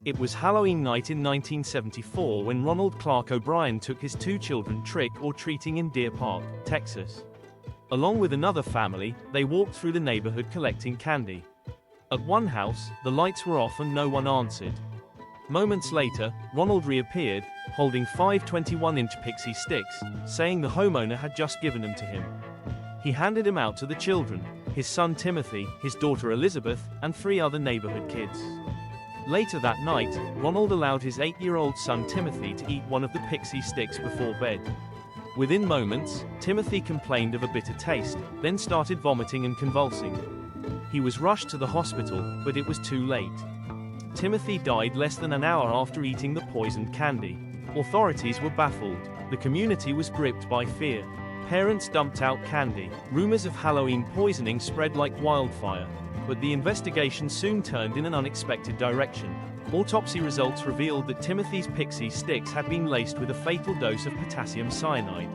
It was Halloween night in 1974 when Ronald Clark O'Brien took his two children trick-or-treating in Deer Park, Texas. Along with another family, they walked through the neighborhood collecting candy. At one house, the lights were off and no one answered. Moments later, Ronald reappeared, holding 5 21-inch pixie sticks, saying the homeowner had just given them to him. He handed them out to the children, his son Timothy, his daughter Elizabeth, and 3 other neighborhood kids. Later that night, Ronald allowed his 8-year-old son Timothy to eat one of the pixie sticks before bed. Within moments, Timothy complained of a bitter taste, then started vomiting and convulsing. He was rushed to the hospital, but it was too late. Timothy died less than an hour after eating the poisoned candy. Authorities were baffled. The community was gripped by fear. Parents dumped out candy. Rumors of Halloween poisoning spread like wildfire. But the investigation soon turned in an unexpected direction. Autopsy results revealed that Timothy's pixie sticks had been laced with a fatal dose of potassium cyanide.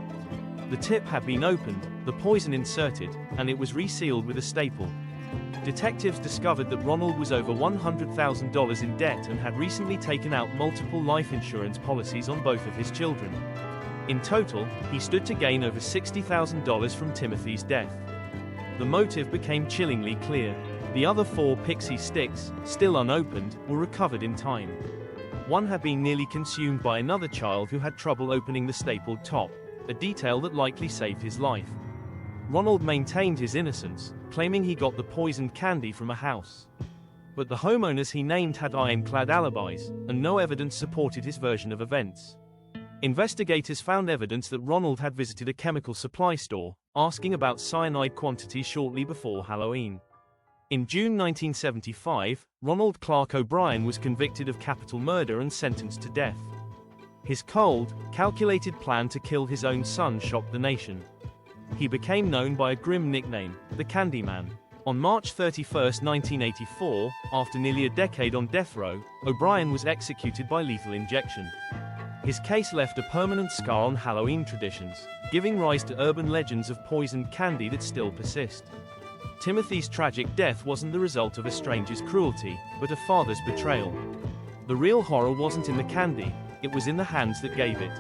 The tip had been opened, the poison inserted, and it was resealed with a staple. Detectives discovered that Ronald was over $100,000 in debt and had recently taken out multiple life insurance policies on both of his children. In total, he stood to gain over $60,000 from Timothy's death. The motive became chillingly clear. The other 4 pixie sticks, still unopened, were recovered in time. One had been nearly consumed by another child who had trouble opening the stapled top, a detail that likely saved his life. Ronald maintained his innocence, claiming he got the poisoned candy from a house. But the homeowners he named had ironclad alibis, and no evidence supported his version of events. Investigators found evidence that Ronald had visited a chemical supply store, asking about cyanide quantities shortly before Halloween. In June 1975, Ronald Clark O'Brien was convicted of capital murder and sentenced to death. His cold, calculated plan to kill his own son shocked the nation. He became known by a grim nickname, the Candyman. On March 31, 1984, after nearly a decade on death row, O'Brien was executed by lethal injection. His case left a permanent scar on Halloween traditions, giving rise to urban legends of poisoned candy that still persist. Timothy's tragic death wasn't the result of a stranger's cruelty, but a father's betrayal. The real horror wasn't in the candy, it was in the hands that gave it.